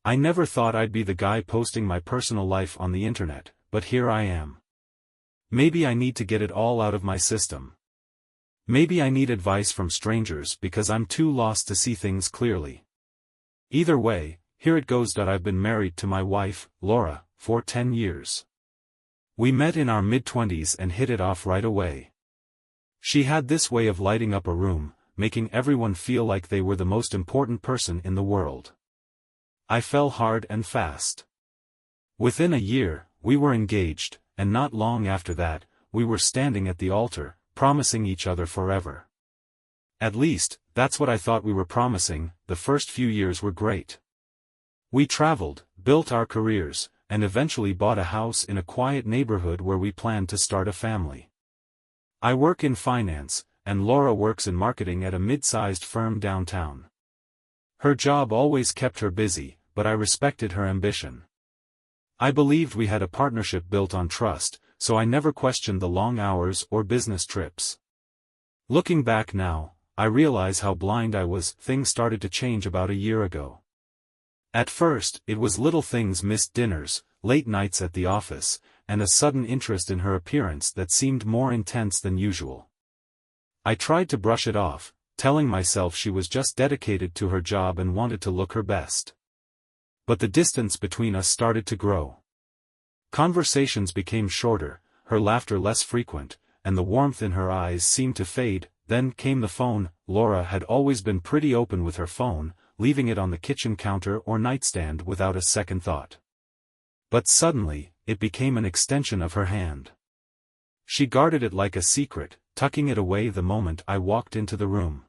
I never thought I'd be the guy posting my personal life on the internet, but here I am. Maybe I need to get it all out of my system. Maybe I need advice from strangers because I'm too lost to see things clearly. Either way, here it goes. I've been married to my wife, Laura, for 10 years. We met in our mid-20s and hit it off right away. She had this way of lighting up a room, making everyone feel like they were the most important person in the world. I fell hard and fast. Within a year, we were engaged, and not long after that, we were standing at the altar, promising each other forever. At least, that's what I thought we were promising. The first few years were great. We traveled, built our careers, and eventually bought a house in a quiet neighborhood where we planned to start a family. I work in finance, and Laura works in marketing at a mid-sized firm downtown. Her job always kept her busy, but I respected her ambition. I believed we had a partnership built on trust, so I never questioned the long hours or business trips. Looking back now, I realize how blind I was. Things started to change about a year ago. At first, it was little things: missed dinners, late nights at the office, and a sudden interest in her appearance that seemed more intense than usual. I tried to brush it off, telling myself she was just dedicated to her job and wanted to look her best. But the distance between us started to grow. Conversations became shorter, her laughter less frequent, and the warmth in her eyes seemed to fade. Then came the phone. Laura had always been pretty open with her phone, leaving it on the kitchen counter or nightstand without a second thought. But suddenly, it became an extension of her hand. She guarded it like a secret, tucking it away the moment I walked into the room.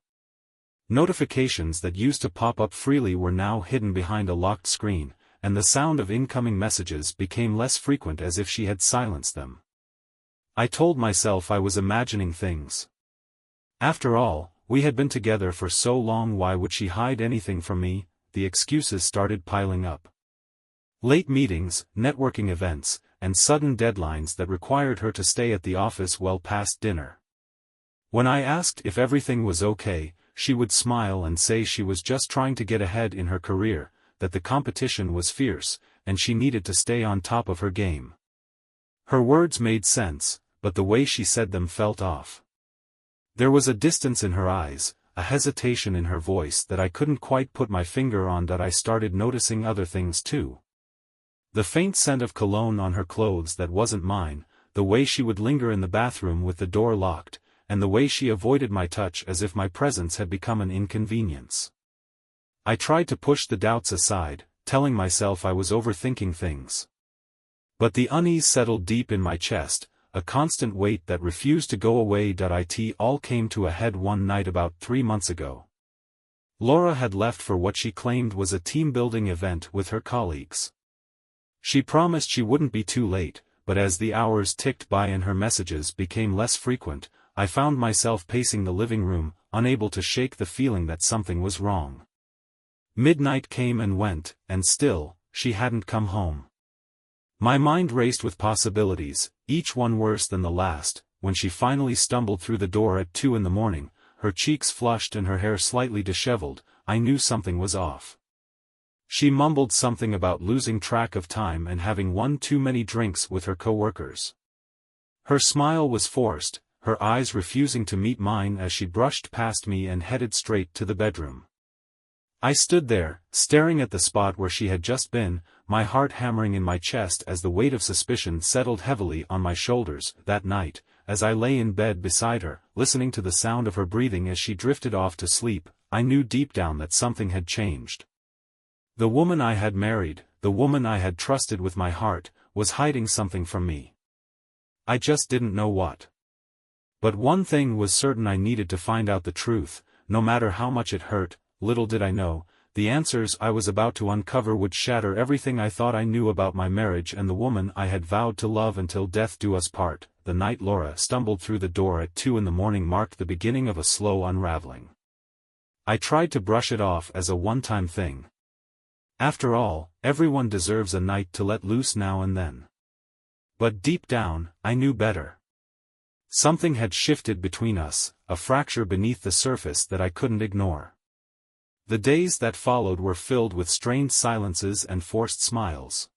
Notifications that used to pop up freely were now hidden behind a locked screen, and the sound of incoming messages became less frequent, as if she had silenced them. I told myself I was imagining things. After all, we had been together for so long. Why would she hide anything from me? The excuses started piling up. Late meetings, networking events, and sudden deadlines that required her to stay at the office well past dinner. When I asked if everything was okay, she would smile and say she was just trying to get ahead in her career, that the competition was fierce, and she needed to stay on top of her game. Her words made sense, but the way she said them felt off. There was a distance in her eyes, a hesitation in her voice that I couldn't quite put my finger on. That I started noticing other things too. The faint scent of cologne on her clothes that wasn't mine, the way she would linger in the bathroom with the door locked, and the way she avoided my touch as if my presence had become an inconvenience. I tried to push the doubts aside, telling myself I was overthinking things. But the unease settled deep in my chest, a constant weight that refused to go away. It all came to a head one night about 3 months ago. Laura had left for what she claimed was a team-building event with her colleagues. She promised she wouldn't be too late, but as the hours ticked by and her messages became less frequent, I found myself pacing the living room, unable to shake the feeling that something was wrong. Midnight came and went, and still, she hadn't come home. My mind raced with possibilities, each one worse than the last. When she finally stumbled through the door at 2 a.m, her cheeks flushed and her hair slightly disheveled, I knew something was off. She mumbled something about losing track of time and having one too many drinks with her coworkers. Her smile was forced, her eyes refusing to meet mine as she brushed past me and headed straight to the bedroom. I stood there, staring at the spot where she had just been, my heart hammering in my chest as the weight of suspicion settled heavily on my shoulders. That night, as I lay in bed beside her, listening to the sound of her breathing as she drifted off to sleep, I knew deep down that something had changed. The woman I had married, the woman I had trusted with my heart, was hiding something from me. I just didn't know what. But one thing was certain: I needed to find out the truth, no matter how much it hurt. Little did I know, the answers I was about to uncover would shatter everything I thought I knew about my marriage and the woman I had vowed to love until death do us part. The night Laura stumbled through the door at 2 a.m. marked the beginning of a slow unraveling. I tried to brush it off as a one-time thing. After all, everyone deserves a night to let loose now and then. But deep down, I knew better. Something had shifted between us, a fracture beneath the surface that I couldn't ignore. The days that followed were filled with strained silences and forced smiles.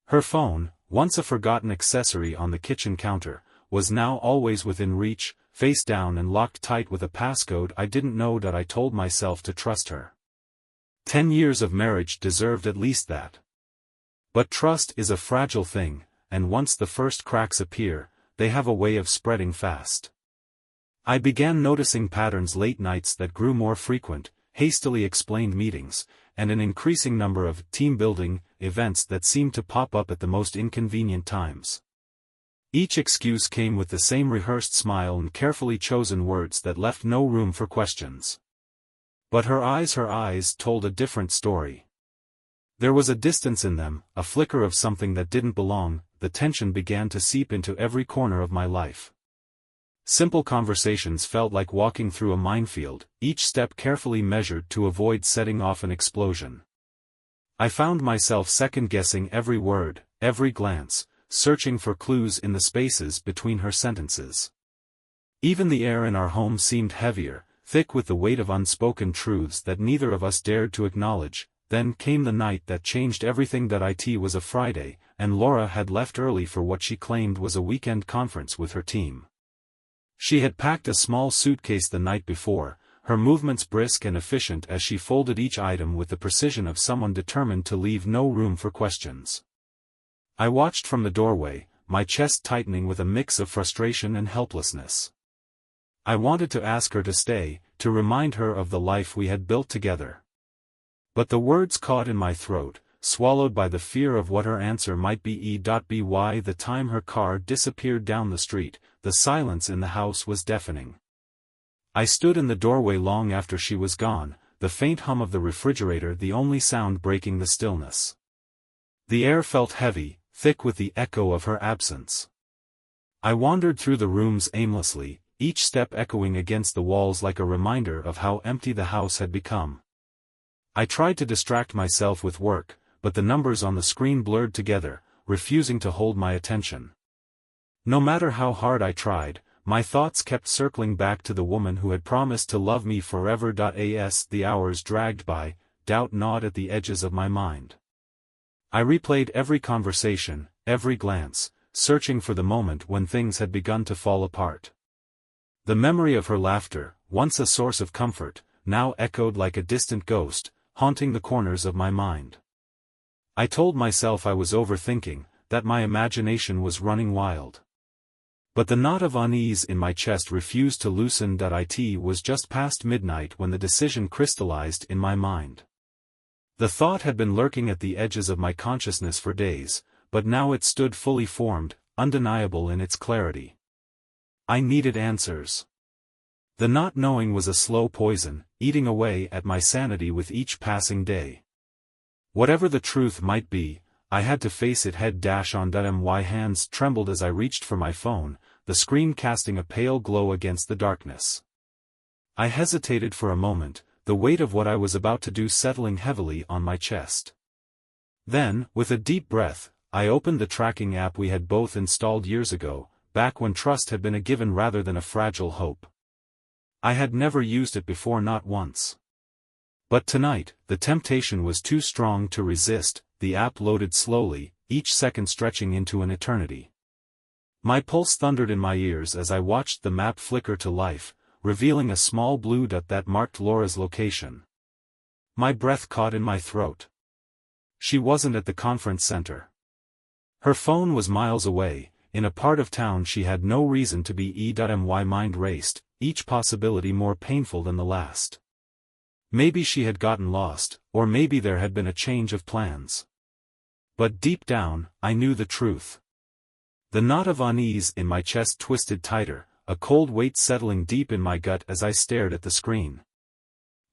Her phone, once a forgotten accessory on the kitchen counter, was now always within reach, face down and locked tight with a passcode I didn't know that I told myself to trust her. 10 years of marriage deserved at least that. But trust is a fragile thing, and once the first cracks appear, they have a way of spreading fast. I began noticing patterns: late nights that grew more frequent, hastily explained meetings, and an increasing number of team-building events that seemed to pop up at the most inconvenient times. Each excuse came with the same rehearsed smile and carefully chosen words that left no room for questions. But her eyes told a different story. There was a distance in them, a flicker of something that didn't belong. The tension began to seep into every corner of my life. Simple conversations felt like walking through a minefield, each step carefully measured to avoid setting off an explosion. I found myself second-guessing every word, every glance, searching for clues in the spaces between her sentences. Even the air in our home seemed heavier, thick with the weight of unspoken truths that neither of us dared to acknowledge. Then came the night that changed everything. That it was a Friday, and Laura had left early for what she claimed was a weekend conference with her team. She had packed a small suitcase the night before, her movements brisk and efficient as she folded each item with the precision of someone determined to leave no room for questions. I watched from the doorway, my chest tightening with a mix of frustration and helplessness. I wanted to ask her to stay, to remind her of the life we had built together. But the words caught in my throat, swallowed by the fear of what her answer might be. By the time her car disappeared down the street, the silence in the house was deafening. I stood in the doorway long after she was gone, the faint hum of the refrigerator the only sound breaking the stillness. The air felt heavy, thick with the echo of her absence. I wandered through the rooms aimlessly, each step echoing against the walls like a reminder of how empty the house had become. I tried to distract myself with work, but the numbers on the screen blurred together, refusing to hold my attention. No matter how hard I tried, my thoughts kept circling back to the woman who had promised to love me forever. As the hours dragged by, doubt gnawed at the edges of my mind. I replayed every conversation, every glance, searching for the moment when things had begun to fall apart. The memory of her laughter, once a source of comfort, now echoed like a distant ghost, haunting the corners of my mind. I told myself I was overthinking, that my imagination was running wild. But the knot of unease in my chest refused to loosen. It was just past midnight when the decision crystallized in my mind. The thought had been lurking at the edges of my consciousness for days, but now it stood fully formed, undeniable in its clarity. I needed answers. The not knowing was a slow poison, eating away at my sanity with each passing day. Whatever the truth might be, I had to face it head on. My hands trembled as I reached for my phone, the screen casting a pale glow against the darkness. I hesitated for a moment, the weight of what I was about to do settling heavily on my chest. Then, with a deep breath, I opened the tracking app we had both installed years ago, back when trust had been a given rather than a fragile hope. I had never used it before, not once. But tonight, the temptation was too strong to resist. The app loaded slowly, each second stretching into an eternity. My pulse thundered in my ears as I watched the map flicker to life, revealing a small blue dot that marked Laura's location. My breath caught in my throat. She wasn't at the conference center. Her phone was miles away, in a part of town she had no reason to be. My mind raced, each possibility more painful than the last. Maybe she had gotten lost, or maybe there had been a change of plans. But deep down, I knew the truth. The knot of unease in my chest twisted tighter, a cold weight settling deep in my gut as I stared at the screen.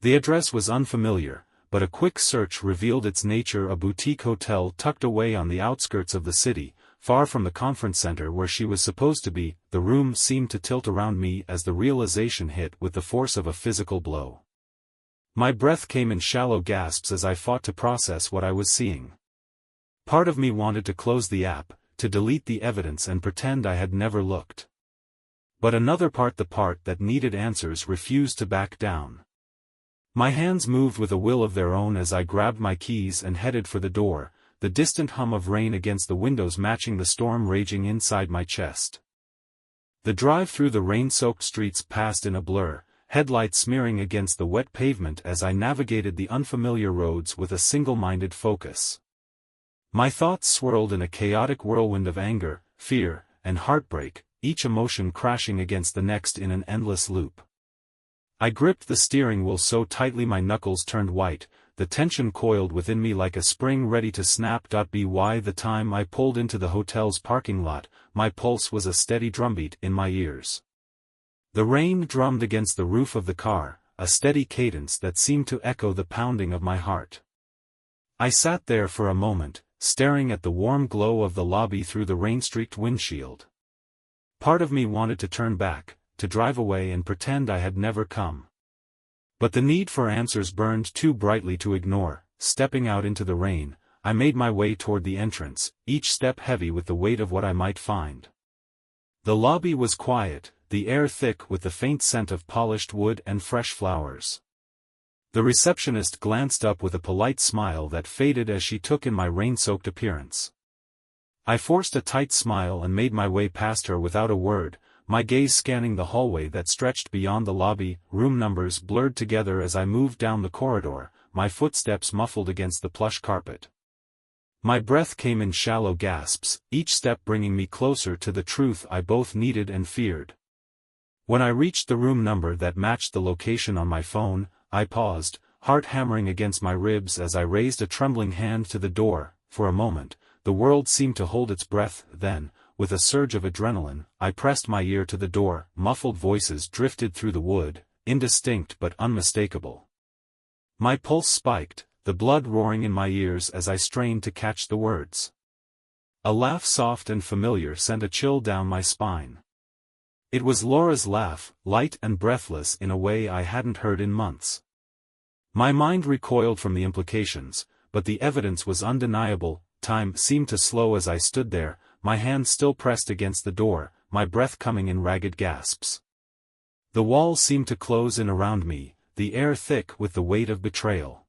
The address was unfamiliar, but a quick search revealed its nature: a boutique hotel tucked away on the outskirts of the city, far from the conference center where she was supposed to be. The room seemed to tilt around me as the realization hit with the force of a physical blow. My breath came in shallow gasps as I fought to process what I was seeing. Part of me wanted to close the app, to delete the evidence and pretend I had never looked. But another part, the part that needed answers, refused to back down. My hands moved with a will of their own as I grabbed my keys and headed for the door, the distant hum of rain against the windows matching the storm raging inside my chest. The drive through the rain-soaked streets passed in a blur, headlights smearing against the wet pavement as I navigated the unfamiliar roads with a single-minded focus. My thoughts swirled in a chaotic whirlwind of anger, fear, and heartbreak, each emotion crashing against the next in an endless loop. I gripped the steering wheel so tightly my knuckles turned white, the tension coiled within me like a spring ready to snap. By the time I pulled into the hotel's parking lot, my pulse was a steady drumbeat in my ears. The rain drummed against the roof of the car, a steady cadence that seemed to echo the pounding of my heart. I sat there for a moment, staring at the warm glow of the lobby through the rain-streaked windshield. Part of me wanted to turn back, to drive away and pretend I had never come. But the need for answers burned too brightly to ignore. Stepping out into the rain, I made my way toward the entrance, each step heavy with the weight of what I might find. The lobby was quiet, the air thick with the faint scent of polished wood and fresh flowers. The receptionist glanced up with a polite smile that faded as she took in my rain-soaked appearance. I forced a tight smile and made my way past her without a word, my gaze scanning the hallway that stretched beyond the lobby. Room numbers blurred together as I moved down the corridor, my footsteps muffled against the plush carpet. My breath came in shallow gasps, each step bringing me closer to the truth I both needed and feared. When I reached the room number that matched the location on my phone, I paused, heart hammering against my ribs as I raised a trembling hand to the door. For a moment, the world seemed to hold its breath. Then, with a surge of adrenaline, I pressed my ear to the door. Muffled voices drifted through the wood, indistinct but unmistakable. My pulse spiked, the blood roaring in my ears as I strained to catch the words. A laugh soft and familiar sent a chill down my spine. It was Laura's laugh, light and breathless in a way I hadn't heard in months. My mind recoiled from the implications, but the evidence was undeniable. Time seemed to slow as I stood there, my hand still pressed against the door, my breath coming in ragged gasps. The walls seemed to close in around me, the air thick with the weight of betrayal.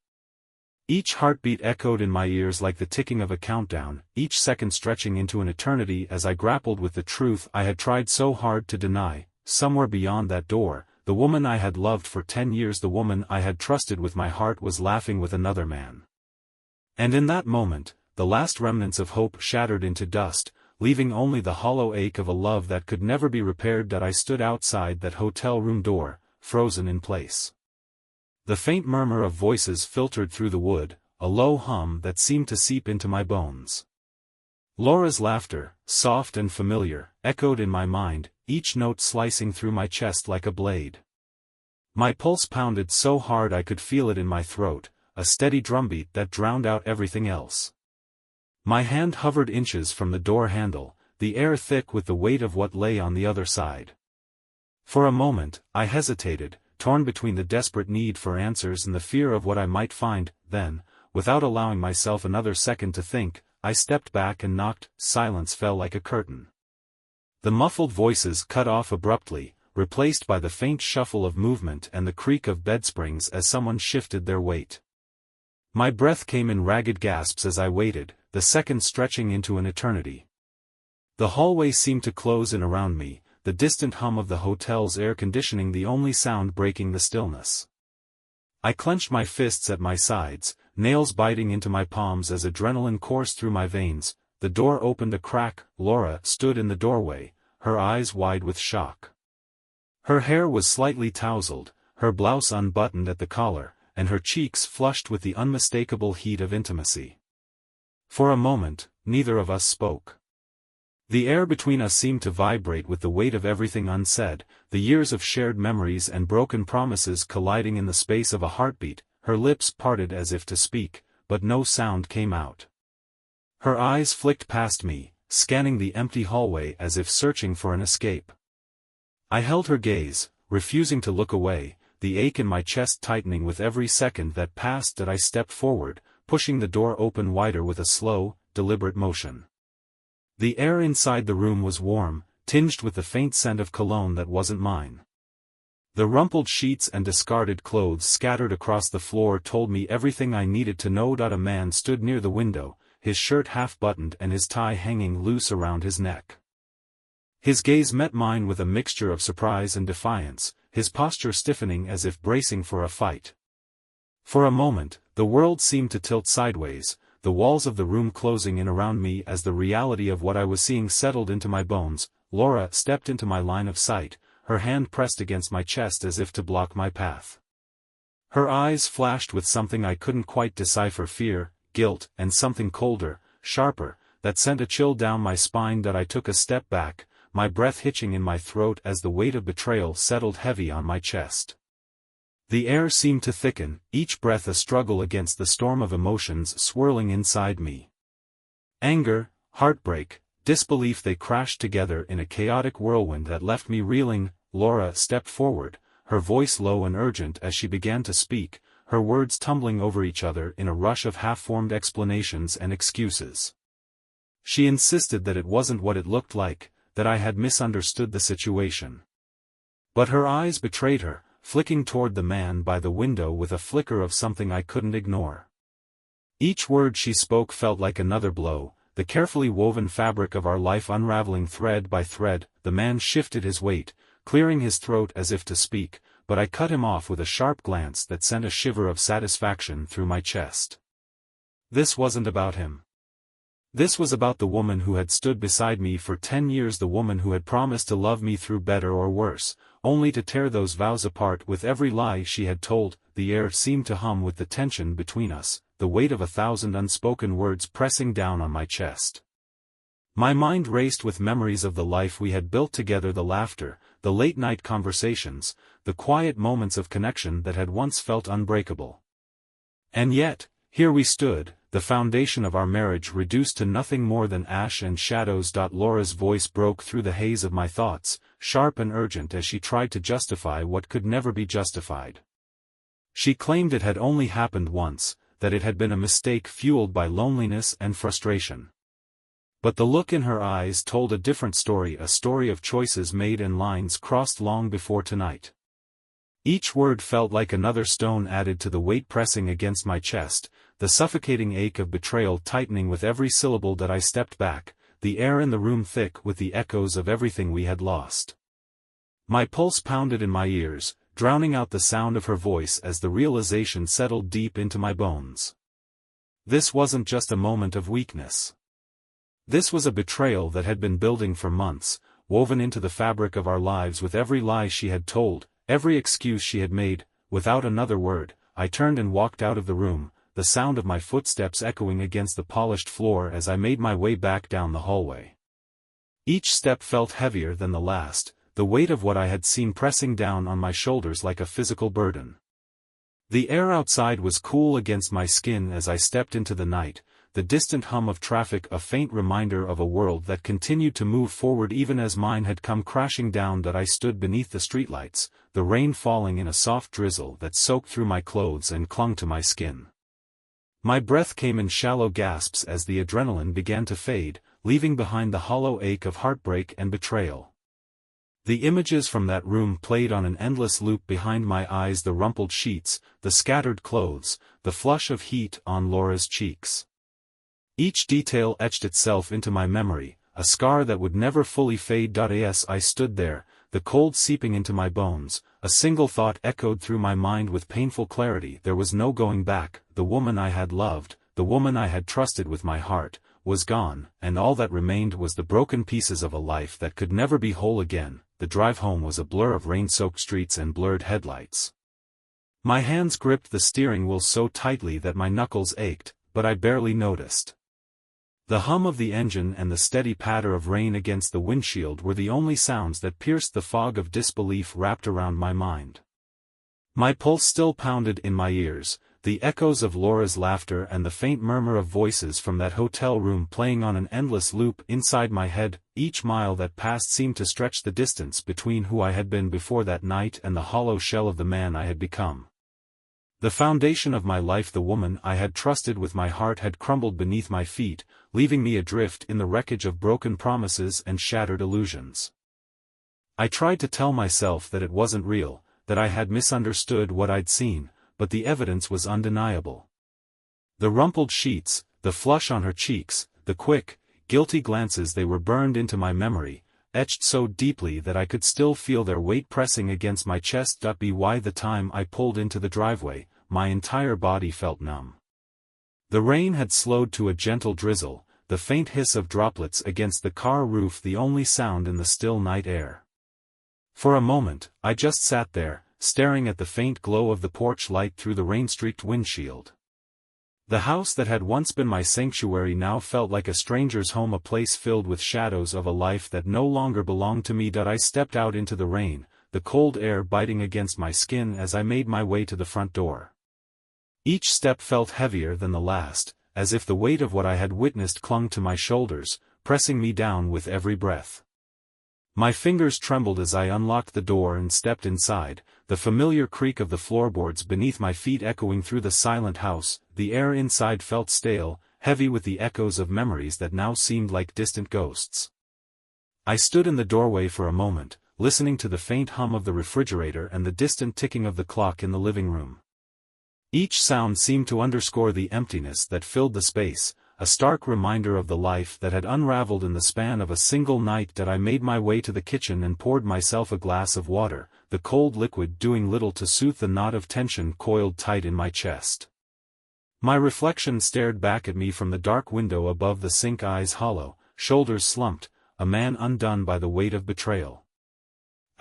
Each heartbeat echoed in my ears like the ticking of a countdown, each second stretching into an eternity as I grappled with the truth I had tried so hard to deny. Somewhere beyond that door, the woman I had loved for 10 years, the woman I had trusted with my heart, was laughing with another man. And in that moment, the last remnants of hope shattered into dust, leaving only the hollow ache of a love that could never be repaired. I stood outside that hotel room door, frozen in place. The faint murmur of voices filtered through the wood, a low hum that seemed to seep into my bones. Laura's laughter, soft and familiar, echoed in my mind, each note slicing through my chest like a blade. My pulse pounded so hard I could feel it in my throat, a steady drumbeat that drowned out everything else. My hand hovered inches from the door handle, the air thick with the weight of what lay on the other side. For a moment, I hesitated, torn between the desperate need for answers and the fear of what I might find. Then, without allowing myself another second to think, I stepped back and knocked. Silence fell like a curtain. The muffled voices cut off abruptly, replaced by the faint shuffle of movement and the creak of bedsprings as someone shifted their weight. My breath came in ragged gasps as I waited, the seconds stretching into an eternity. The hallway seemed to close in around me, the distant hum of the hotel's air conditioning the only sound breaking the stillness. I clenched my fists at my sides, nails biting into my palms as adrenaline coursed through my veins. The door opened a crack. Laura stood in the doorway, her eyes wide with shock. Her hair was slightly tousled, her blouse unbuttoned at the collar, and her cheeks flushed with the unmistakable heat of intimacy. For a moment, neither of us spoke. The air between us seemed to vibrate with the weight of everything unsaid, the years of shared memories and broken promises colliding in the space of a heartbeat. Her lips parted as if to speak, but no sound came out. Her eyes flicked past me, scanning the empty hallway as if searching for an escape. I held her gaze, refusing to look away, the ache in my chest tightening with every second that passed. I stepped forward, pushing the door open wider with a slow, deliberate motion. The air inside the room was warm, tinged with the faint scent of cologne that wasn't mine. The rumpled sheets and discarded clothes scattered across the floor told me everything I needed to know. A man stood near the window, his shirt half-buttoned and his tie hanging loose around his neck. His gaze met mine with a mixture of surprise and defiance, his posture stiffening as if bracing for a fight. For a moment, the world seemed to tilt sideways, the walls of the room closing in around me as the reality of what I was seeing settled into my bones. Laura stepped into my line of sight, her hand pressed against my chest as if to block my path. Her eyes flashed with something I couldn't quite decipher: fear, guilt, and something colder, sharper, that sent a chill down my spine. I took a step back, my breath hitching in my throat as the weight of betrayal settled heavy on my chest. The air seemed to thicken, each breath a struggle against the storm of emotions swirling inside me. Anger, heartbreak, disbelief, they crashed together in a chaotic whirlwind that left me reeling. Laura stepped forward, her voice low and urgent as she began to speak, her words tumbling over each other in a rush of half-formed explanations and excuses. She insisted that it wasn't what it looked like, that I had misunderstood the situation. But her eyes betrayed her, flicking toward the man by the window with a flicker of something I couldn't ignore. Each word she spoke felt like another blow, the carefully woven fabric of our life unraveling thread by thread. The man shifted his weight, clearing his throat as if to speak, but I cut him off with a sharp glance that sent a shiver of satisfaction through my chest. This wasn't about him. This was about the woman who had stood beside me for 10 years, the woman who had promised to love me through better or worse, only to tear those vows apart with every lie she had told. The air seemed to hum with the tension between us, the weight of 1,000 unspoken words pressing down on my chest. My mind raced with memories of the life we had built together, the laughter, the late-night conversations, the quiet moments of connection that had once felt unbreakable. And yet, here we stood, the foundation of our marriage reduced to nothing more than ash and shadows. Laura's voice broke through the haze of my thoughts, sharp and urgent as she tried to justify what could never be justified. She claimed it had only happened once, that it had been a mistake fueled by loneliness and frustration. But the look in her eyes told a different story, a story of choices made and lines crossed long before tonight. Each word felt like another stone added to the weight pressing against my chest, the suffocating ache of betrayal tightening with every syllable. That I stepped back, the air in the room thick with the echoes of everything we had lost. My pulse pounded in my ears, drowning out the sound of her voice as the realization settled deep into my bones. This wasn't just a moment of weakness. This was a betrayal that had been building for months, woven into the fabric of our lives with every lie she had told, every excuse she had made. Without another word, I turned and walked out of the room, the sound of my footsteps echoing against the polished floor as I made my way back down the hallway. Each step felt heavier than the last, the weight of what I had seen pressing down on my shoulders like a physical burden. The air outside was cool against my skin as I stepped into the night, the distant hum of traffic a faint reminder of a world that continued to move forward even as mine had come crashing down. That I stood beneath the streetlights, the rain falling in a soft drizzle that soaked through my clothes and clung to my skin. My breath came in shallow gasps as the adrenaline began to fade, leaving behind the hollow ache of heartbreak and betrayal. The images from that room played on an endless loop behind my eyes, the rumpled sheets, the scattered clothes, the flush of heat on Laura's cheeks. Each detail etched itself into my memory, a scar that would never fully fade. As I stood there, the cold seeping into my bones, a single thought echoed through my mind with painful clarity: there was no going back. The woman I had loved, the woman I had trusted with my heart, was gone, and all that remained was the broken pieces of a life that could never be whole again. The drive home was a blur of rain-soaked streets and blurred headlights. My hands gripped the steering wheel so tightly that my knuckles ached, but I barely noticed. The hum of the engine and the steady patter of rain against the windshield were the only sounds that pierced the fog of disbelief wrapped around my mind. My pulse still pounded in my ears, the echoes of Laura's laughter and the faint murmur of voices from that hotel room playing on an endless loop inside my head. Each mile that passed seemed to stretch the distance between who I had been before that night and the hollow shell of the man I had become. The foundation of my life, the woman I had trusted with my heart, had crumbled beneath my feet, leaving me adrift in the wreckage of broken promises and shattered illusions. I tried to tell myself that it wasn't real, that I had misunderstood what I'd seen, but the evidence was undeniable. The rumpled sheets, the flush on her cheeks, the quick, guilty glances, they were burned into my memory, etched so deeply that I could still feel their weight pressing against my chest. By the time I pulled into the driveway, my entire body felt numb. The rain had slowed to a gentle drizzle, the faint hiss of droplets against the car roof the only sound in the still night air. For a moment, I just sat there, staring at the faint glow of the porch light through the rain-streaked windshield. The house that had once been my sanctuary now felt like a stranger's home, a place filled with shadows of a life that no longer belonged to me. I stepped out into the rain, the cold air biting against my skin as I made my way to the front door. Each step felt heavier than the last, as if the weight of what I had witnessed clung to my shoulders, pressing me down with every breath. My fingers trembled as I unlocked the door and stepped inside, the familiar creak of the floorboards beneath my feet echoing through the silent house. The air inside felt stale, heavy with the echoes of memories that now seemed like distant ghosts. I stood in the doorway for a moment, listening to the faint hum of the refrigerator and the distant ticking of the clock in the living room. Each sound seemed to underscore the emptiness that filled the space, a stark reminder of the life that had unraveled in the span of a single night. I made my way to the kitchen and poured myself a glass of water, the cold liquid doing little to soothe the knot of tension coiled tight in my chest. My reflection stared back at me from the dark window above the sink, eyes hollow, shoulders slumped, a man undone by the weight of betrayal.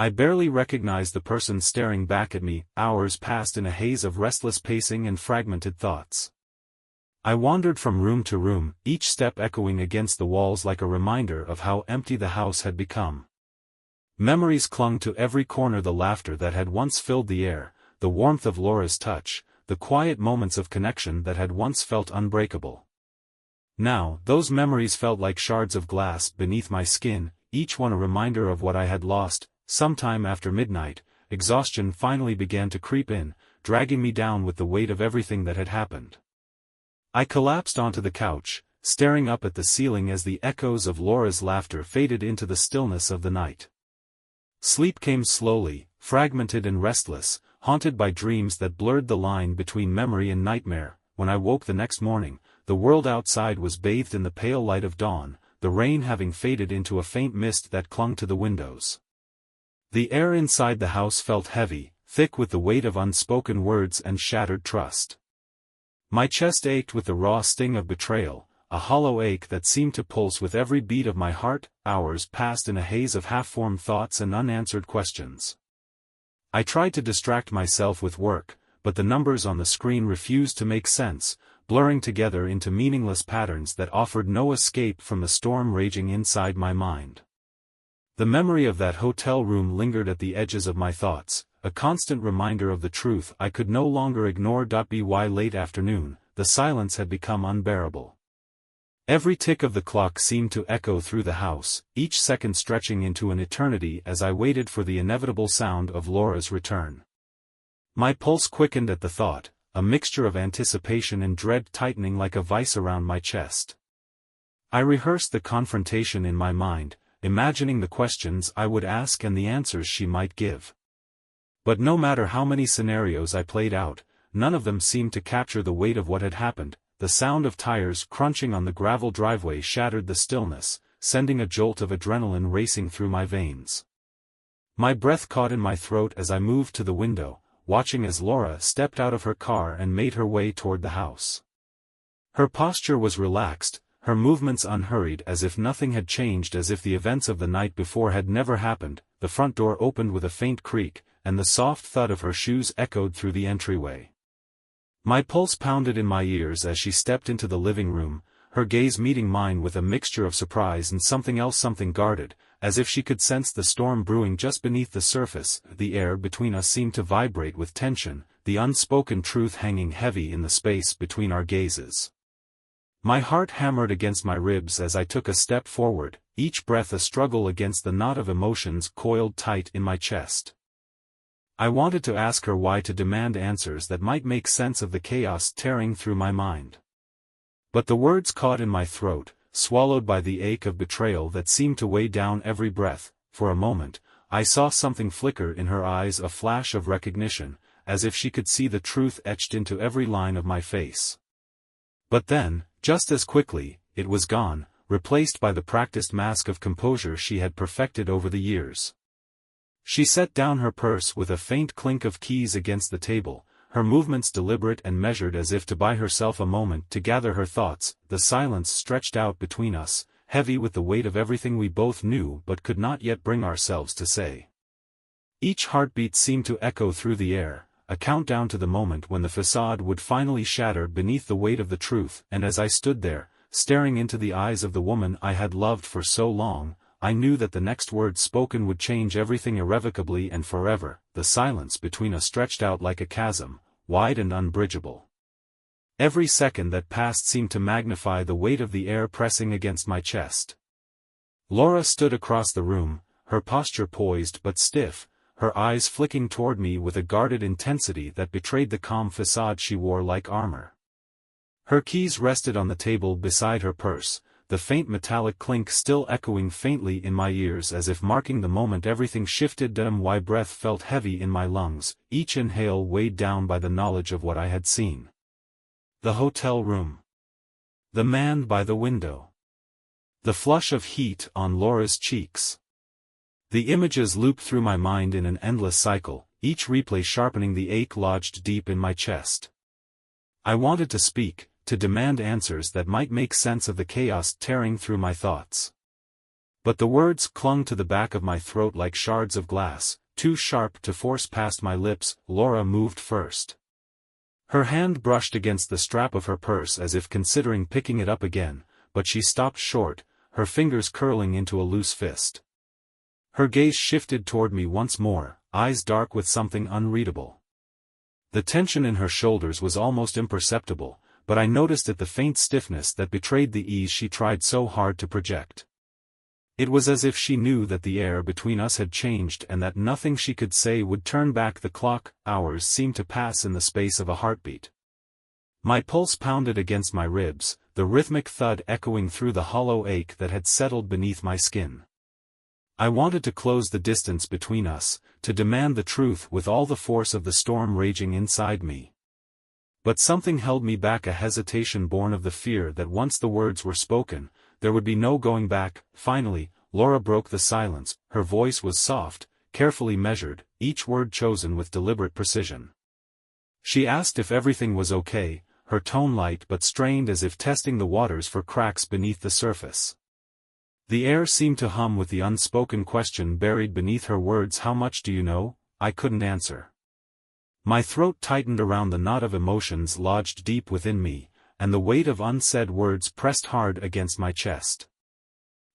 I barely recognized the person staring back at me. Hours passed in a haze of restless pacing and fragmented thoughts. I wandered from room to room, each step echoing against the walls like a reminder of how empty the house had become. Memories clung to every corner, the laughter that had once filled the air, the warmth of Laura's touch, the quiet moments of connection that had once felt unbreakable. Now, those memories felt like shards of glass beneath my skin, each one a reminder of what I had lost. Sometime after midnight, exhaustion finally began to creep in, dragging me down with the weight of everything that had happened. I collapsed onto the couch, staring up at the ceiling as the echoes of Laura's laughter faded into the stillness of the night. Sleep came slowly, fragmented and restless, haunted by dreams that blurred the line between memory and nightmare. When I woke the next morning, the world outside was bathed in the pale light of dawn, the rain having faded into a faint mist that clung to the windows. The air inside the house felt heavy, thick with the weight of unspoken words and shattered trust. My chest ached with the raw sting of betrayal, a hollow ache that seemed to pulse with every beat of my heart. Hours passed in a haze of half-formed thoughts and unanswered questions. I tried to distract myself with work, but the numbers on the screen refused to make sense, blurring together into meaningless patterns that offered no escape from the storm raging inside my mind. The memory of that hotel room lingered at the edges of my thoughts, a constant reminder of the truth I could no longer ignore. By late afternoon, the silence had become unbearable. Every tick of the clock seemed to echo through the house, each second stretching into an eternity as I waited for the inevitable sound of Laura's return. My pulse quickened at the thought, a mixture of anticipation and dread tightening like a vice around my chest. I rehearsed the confrontation in my mind, imagining the questions I would ask and the answers she might give. But no matter how many scenarios I played out, none of them seemed to capture the weight of what had happened. The sound of tires crunching on the gravel driveway shattered the stillness, sending a jolt of adrenaline racing through my veins. My breath caught in my throat as I moved to the window, watching as Laura stepped out of her car and made her way toward the house. Her posture was relaxed, her movements unhurried, as if nothing had changed, as if the events of the night before had never happened. The front door opened with a faint creak, and the soft thud of her shoes echoed through the entryway. My pulse pounded in my ears as she stepped into the living room, her gaze meeting mine with a mixture of surprise and something else, something guarded, as if she could sense the storm brewing just beneath the surface. The air between us seemed to vibrate with tension, the unspoken truth hanging heavy in the space between our gazes. My heart hammered against my ribs as I took a step forward, each breath a struggle against the knot of emotions coiled tight in my chest. I wanted to ask her why, to demand answers that might make sense of the chaos tearing through my mind. But the words caught in my throat, swallowed by the ache of betrayal that seemed to weigh down every breath. For a moment, I saw something flicker in her eyes, a flash of recognition, as if she could see the truth etched into every line of my face. But then, just as quickly, it was gone, replaced by the practiced mask of composure she had perfected over the years. She set down her purse with a faint clink of keys against the table, her movements deliberate and measured as if to buy herself a moment to gather her thoughts. The silence stretched out between us, heavy with the weight of everything we both knew but could not yet bring ourselves to say. Each heartbeat seemed to echo through the air, a countdown to the moment when the facade would finally shatter beneath the weight of the truth. And as I stood there, staring into the eyes of the woman I had loved for so long, I knew that the next word spoken would change everything irrevocably and forever. The silence between us stretched out like a chasm, wide and unbridgeable. Every second that passed seemed to magnify the weight of the air pressing against my chest. Laura stood across the room, her posture poised but stiff, her eyes flicking toward me with a guarded intensity that betrayed the calm facade she wore like armor. Her keys rested on the table beside her purse, the faint metallic clink still echoing faintly in my ears as if marking the moment everything shifted. My breath felt heavy in my lungs, each inhale weighed down by the knowledge of what I had seen. The hotel room. The man by the window. The flush of heat on Laura's cheeks. The images looped through my mind in an endless cycle, each replay sharpening the ache lodged deep in my chest. I wanted to speak, to demand answers that might make sense of the chaos tearing through my thoughts. But the words clung to the back of my throat like shards of glass, too sharp to force past my lips. Laura moved first. Her hand brushed against the strap of her purse as if considering picking it up again, but she stopped short, her fingers curling into a loose fist. Her gaze shifted toward me once more, eyes dark with something unreadable. The tension in her shoulders was almost imperceptible, but I noticed it, the faint stiffness that betrayed the ease she tried so hard to project. It was as if she knew that the air between us had changed and that nothing she could say would turn back the clock. Hours seemed to pass in the space of a heartbeat. My pulse pounded against my ribs, the rhythmic thud echoing through the hollow ache that had settled beneath my skin. I wanted to close the distance between us, to demand the truth with all the force of the storm raging inside me. But something held me back, a hesitation born of the fear that once the words were spoken, there would be no going back. Finally, Laura broke the silence. Her voice was soft, carefully measured, each word chosen with deliberate precision. She asked if everything was okay, her tone light but strained as if testing the waters for cracks beneath the surface. The air seemed to hum with the unspoken question buried beneath her words. How much do you know? I couldn't answer. My throat tightened around the knot of emotions lodged deep within me, and the weight of unsaid words pressed hard against my chest.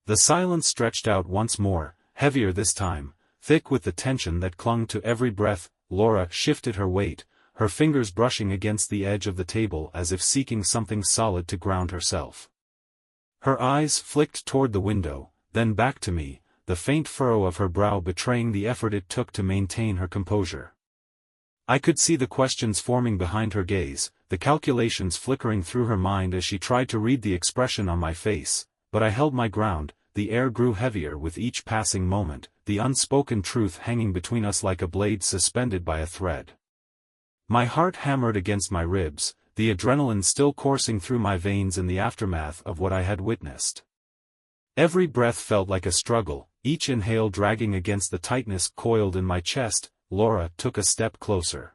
The silence stretched out once more, heavier this time, thick with the tension that clung to every breath. Laura shifted her weight, her fingers brushing against the edge of the table as if seeking something solid to ground herself. Her eyes flicked toward the window, then back to me, the faint furrow of her brow betraying the effort it took to maintain her composure. I could see the questions forming behind her gaze, the calculations flickering through her mind as she tried to read the expression on my face, but I held my ground. The air grew heavier with each passing moment, the unspoken truth hanging between us like a blade suspended by a thread. My heart hammered against my ribs, the adrenaline still coursing through my veins in the aftermath of what I had witnessed. Every breath felt like a struggle, each inhale dragging against the tightness coiled in my chest. Laura took a step closer.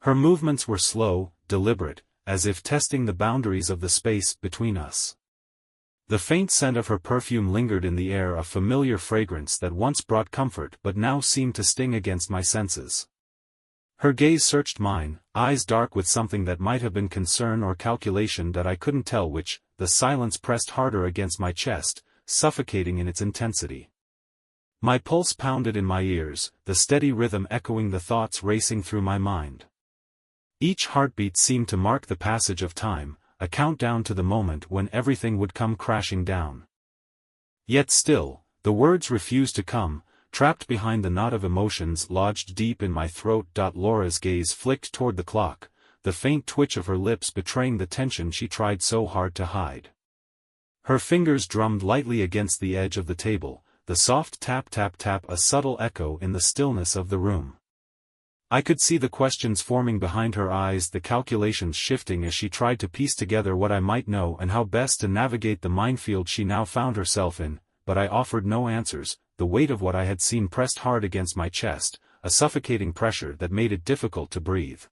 Her movements were slow, deliberate, as if testing the boundaries of the space between us. The faint scent of her perfume lingered in the air, a familiar fragrance that once brought comfort but now seemed to sting against my senses. Her gaze searched mine, eyes dark with something that might have been concern or calculation that I couldn't tell which. The silence pressed harder against my chest, suffocating in its intensity. My pulse pounded in my ears, the steady rhythm echoing the thoughts racing through my mind. Each heartbeat seemed to mark the passage of time, a countdown to the moment when everything would come crashing down. Yet still, the words refused to come, trapped behind the knot of emotions lodged deep in my throat. Laura's gaze flicked toward the clock, the faint twitch of her lips betraying the tension she tried so hard to hide. Her fingers drummed lightly against the edge of the table, the soft tap-tap-tap, a subtle echo in the stillness of the room. I could see the questions forming behind her eyes, the calculations shifting as she tried to piece together what I might know and how best to navigate the minefield she now found herself in, but I offered no answers. The weight of what I had seen pressed hard against my chest, a suffocating pressure that made it difficult to breathe.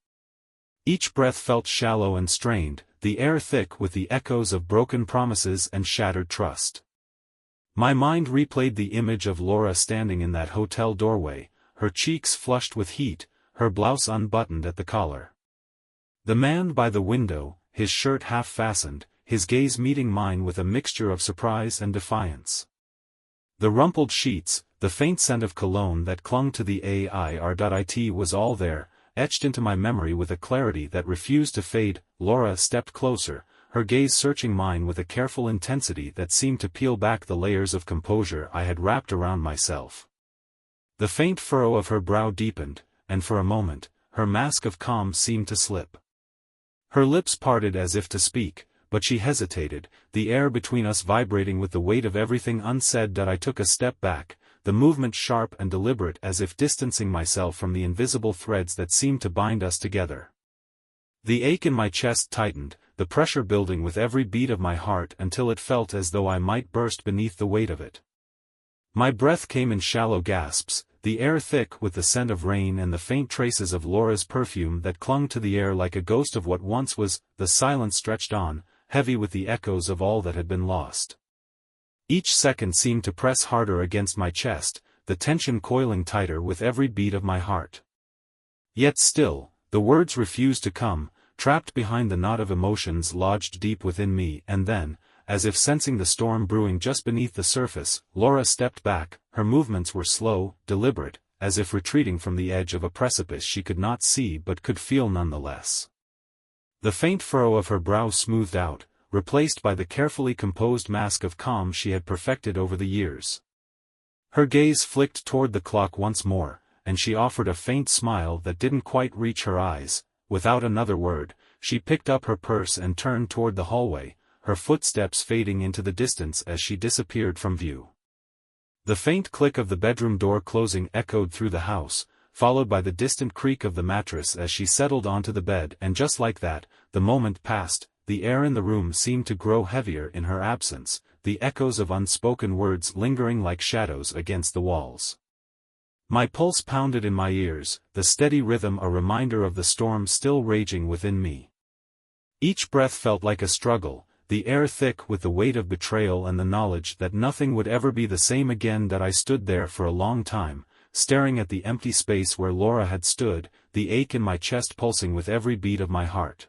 Each breath felt shallow and strained, the air thick with the echoes of broken promises and shattered trust. My mind replayed the image of Laura standing in that hotel doorway, her cheeks flushed with heat, her blouse unbuttoned at the collar. The man by the window, his shirt half-fastened, his gaze meeting mine with a mixture of surprise and defiance. The rumpled sheets, the faint scent of cologne that clung to the air. Was all there, etched into my memory with a clarity that refused to fade. Laura stepped closer, her gaze searching mine with a careful intensity that seemed to peel back the layers of composure I had wrapped around myself. The faint furrow of her brow deepened, and for a moment, her mask of calm seemed to slip. Her lips parted as if to speak, but she hesitated, the air between us vibrating with the weight of everything unsaid. I took a step back, the movement sharp and deliberate, as if distancing myself from the invisible threads that seemed to bind us together. The ache in my chest tightened, the pressure building with every beat of my heart until it felt as though I might burst beneath the weight of it. My breath came in shallow gasps, the air thick with the scent of rain and the faint traces of Laura's perfume that clung to the air like a ghost of what once was. The silence stretched on, heavy with the echoes of all that had been lost. Each second seemed to press harder against my chest, the tension coiling tighter with every beat of my heart. Yet still, the words refused to come, trapped behind the knot of emotions lodged deep within me. And then, as if sensing the storm brewing just beneath the surface, Laura stepped back. Her movements were slow, deliberate, as if retreating from the edge of a precipice she could not see but could feel nonetheless. The faint furrow of her brow smoothed out, replaced by the carefully composed mask of calm she had perfected over the years. Her gaze flicked toward the clock once more, and she offered a faint smile that didn't quite reach her eyes. Without another word, she picked up her purse and turned toward the hallway, her footsteps fading into the distance as she disappeared from view. The faint click of the bedroom door closing echoed through the house, followed by the distant creak of the mattress as she settled onto the bed. And just like that, the moment passed. The air in the room seemed to grow heavier in her absence, the echoes of unspoken words lingering like shadows against the walls. My pulse pounded in my ears, the steady rhythm a reminder of the storm still raging within me. Each breath felt like a struggle, the air thick with the weight of betrayal and the knowledge that nothing would ever be the same again. I stood there for a long time, staring at the empty space where Laura had stood, the ache in my chest pulsing with every beat of my heart.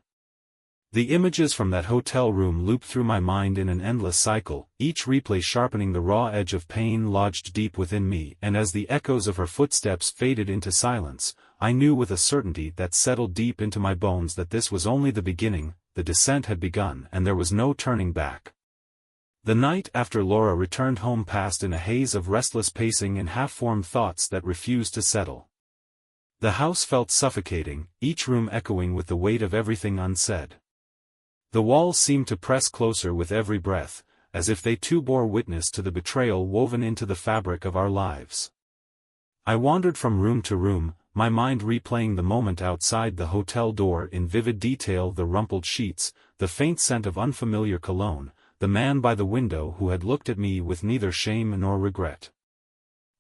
The images from that hotel room looped through my mind in an endless cycle, each replay sharpening the raw edge of pain lodged deep within me. And as the echoes of her footsteps faded into silence, I knew with a certainty that settled deep into my bones that this was only the beginning. The descent had begun and there was no turning back. The night after Laura returned home passed in a haze of restless pacing and half-formed thoughts that refused to settle. The house felt suffocating, each room echoing with the weight of everything unsaid. The walls seemed to press closer with every breath, as if they too bore witness to the betrayal woven into the fabric of our lives. I wandered from room to room, my mind replaying the moment outside the hotel door in vivid detail, the rumpled sheets, the faint scent of unfamiliar cologne, the man by the window who had looked at me with neither shame nor regret.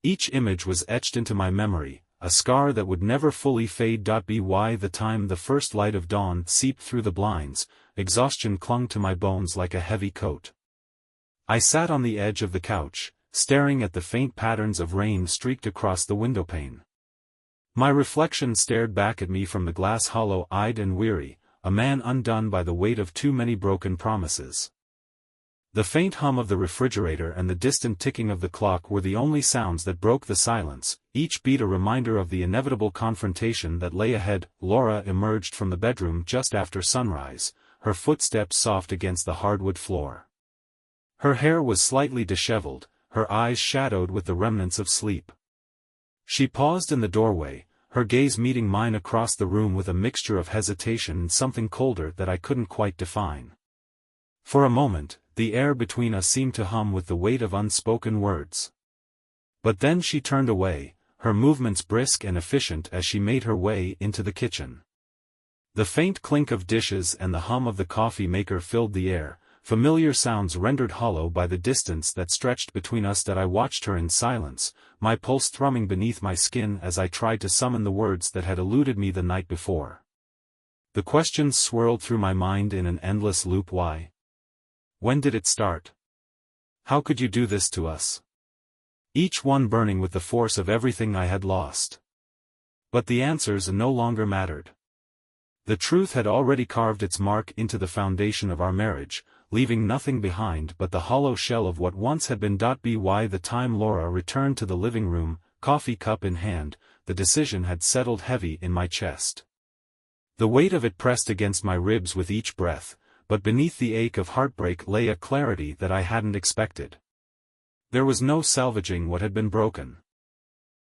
Each image was etched into my memory, a scar that would never fully fade. By the time the first light of dawn seeped through the blinds, exhaustion clung to my bones like a heavy coat. I sat on the edge of the couch, staring at the faint patterns of rain streaked across the windowpane. My reflection stared back at me from the glass, hollow-eyed and weary, a man undone by the weight of too many broken promises. The faint hum of the refrigerator and the distant ticking of the clock were the only sounds that broke the silence, each beat a reminder of the inevitable confrontation that lay ahead. Laura emerged from the bedroom just after sunrise, her footsteps soft against the hardwood floor. Her hair was slightly disheveled, her eyes shadowed with the remnants of sleep. She paused in the doorway, her gaze meeting mine across the room with a mixture of hesitation and something colder that I couldn't quite define. For a moment, the air between us seemed to hum with the weight of unspoken words. But then she turned away, her movements brisk and efficient as she made her way into the kitchen. The faint clink of dishes and the hum of the coffee maker filled the air, familiar sounds rendered hollow by the distance that stretched between us. That I watched her in silence, my pulse thrumming beneath my skin as I tried to summon the words that had eluded me the night before. The questions swirled through my mind in an endless loop. Why? When did it start? How could you do this to us? Each one burning with the force of everything I had lost. But the answers no longer mattered. The truth had already carved its mark into the foundation of our marriage, leaving nothing behind but the hollow shell of what once had been. By the time Laura returned to the living room, coffee cup in hand, the decision had settled heavy in my chest. The weight of it pressed against my ribs with each breath, but beneath the ache of heartbreak lay a clarity that I hadn't expected. There was no salvaging what had been broken.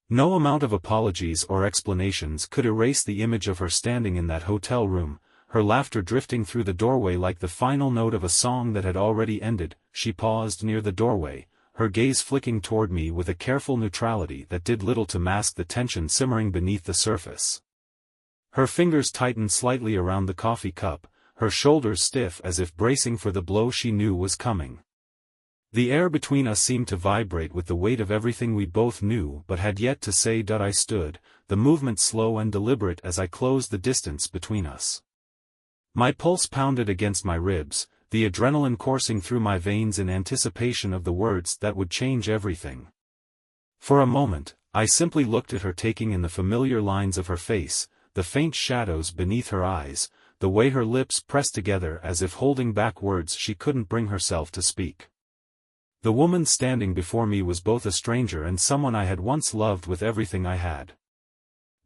No amount of apologies or explanations could erase the image of her standing in that hotel room, her laughter drifting through the doorway like the final note of a song that had already ended. She paused near the doorway, her gaze flicking toward me with a careful neutrality that did little to mask the tension simmering beneath the surface. Her fingers tightened slightly around the coffee cup, her shoulders stiff as if bracing for the blow she knew was coming. The air between us seemed to vibrate with the weight of everything we both knew but had yet to say. I stood, the movement slow and deliberate as I closed the distance between us. My pulse pounded against my ribs, the adrenaline coursing through my veins in anticipation of the words that would change everything. For a moment, I simply looked at her, taking in the familiar lines of her face, the faint shadows beneath her eyes, the way her lips pressed together as if holding back words she couldn't bring herself to speak. The woman standing before me was both a stranger and someone I had once loved with everything I had.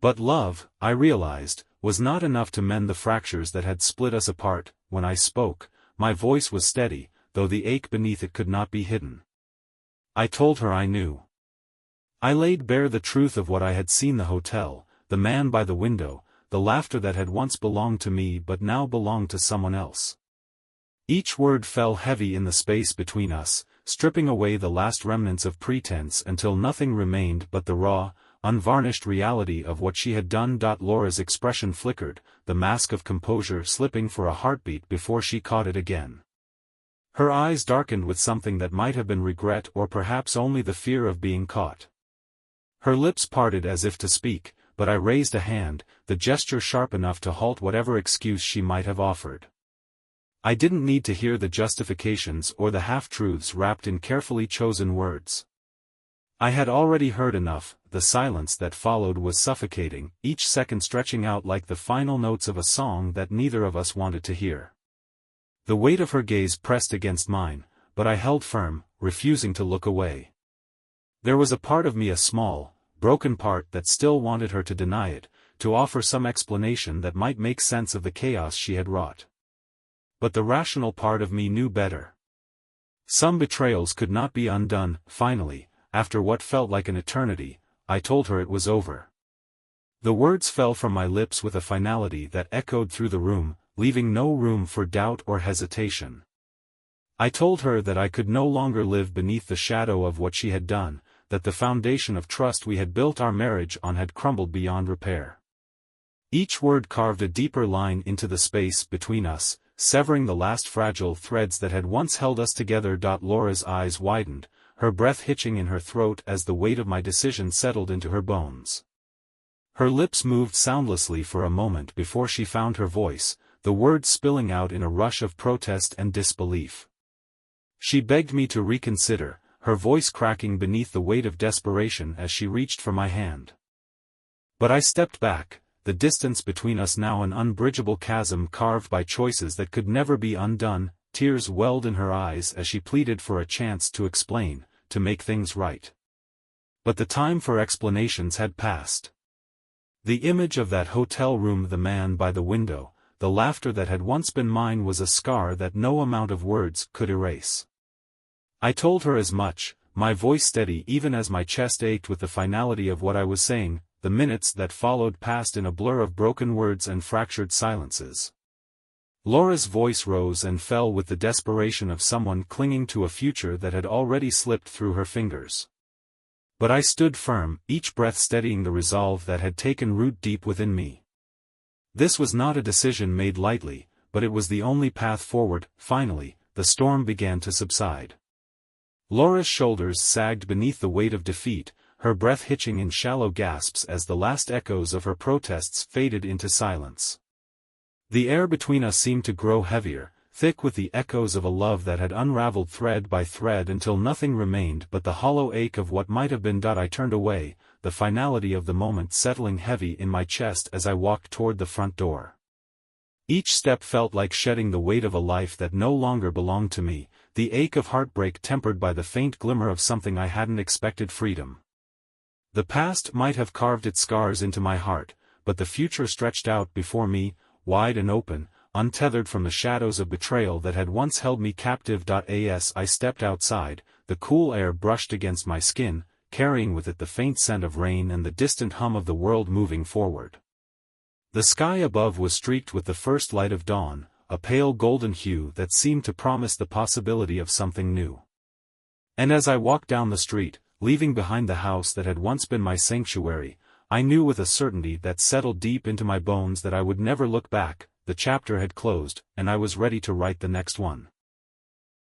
But love, I realized, was not enough to mend the fractures that had split us apart. When I spoke, my voice was steady, though the ache beneath it could not be hidden. I told her I knew. I laid bare the truth of what I had seen: the hotel, the man by the window, the laughter that had once belonged to me but now belonged to someone else. Each word fell heavy in the space between us, stripping away the last remnants of pretense until nothing remained but the raw, unvarnished reality of what she had done. Laura's expression flickered, the mask of composure slipping for a heartbeat before she caught it again. Her eyes darkened with something that might have been regret or perhaps only the fear of being caught. Her lips parted as if to speak, but I raised a hand, the gesture sharp enough to halt whatever excuse she might have offered. I didn't need to hear the justifications or the half-truths wrapped in carefully chosen words. I had already heard enough. The silence that followed was suffocating, each second stretching out like the final notes of a song that neither of us wanted to hear. The weight of her gaze pressed against mine, but I held firm, refusing to look away. There was a part of me, a small, broken part, that still wanted her to deny it, to offer some explanation that might make sense of the chaos she had wrought. But the rational part of me knew better. Some betrayals could not be undone. Finally, after what felt like an eternity, I told her it was over. The words fell from my lips with a finality that echoed through the room, leaving no room for doubt or hesitation. I told her that I could no longer live beneath the shadow of what she had done, that the foundation of trust we had built our marriage on had crumbled beyond repair. Each word carved a deeper line into the space between us, severing the last fragile threads that had once held us together. Laura's eyes widened, her breath hitching in her throat as the weight of my decision settled into her bones. Her lips moved soundlessly for a moment before she found her voice, the words spilling out in a rush of protest and disbelief. She begged me to reconsider, her voice cracking beneath the weight of desperation as she reached for my hand. But I stepped back, the distance between us now an unbridgeable chasm carved by choices that could never be undone. Tears welled in her eyes as she pleaded for a chance to explain, to make things right. But the time for explanations had passed. The image of that hotel room, the man by the window, the laughter that had once been mine was a scar that no amount of words could erase. I told her as much, my voice steady even as my chest ached with the finality of what I was saying. The minutes that followed passed in a blur of broken words and fractured silences. Laura's voice rose and fell with the desperation of someone clinging to a future that had already slipped through her fingers. But I stood firm, each breath steadying the resolve that had taken root deep within me. This was not a decision made lightly, but it was the only path forward. Finally, the storm began to subside. Laura's shoulders sagged beneath the weight of defeat, her breath hitching in shallow gasps as the last echoes of her protests faded into silence. The air between us seemed to grow heavier, thick with the echoes of a love that had unraveled thread by thread until nothing remained but the hollow ache of what might have been. I turned away, the finality of the moment settling heavy in my chest as I walked toward the front door. Each step felt like shedding the weight of a life that no longer belonged to me, the ache of heartbreak tempered by the faint glimmer of something I hadn't expected: freedom. The past might have carved its scars into my heart, but the future stretched out before me, wide and open, untethered from the shadows of betrayal that had once held me captive. As I stepped outside, the cool air brushed against my skin, carrying with it the faint scent of rain and the distant hum of the world moving forward. The sky above was streaked with the first light of dawn, a pale golden hue that seemed to promise the possibility of something new. And as I walked down the street, leaving behind the house that had once been my sanctuary, I knew with a certainty that settled deep into my bones that I would never look back. The chapter had closed, and I was ready to write the next one.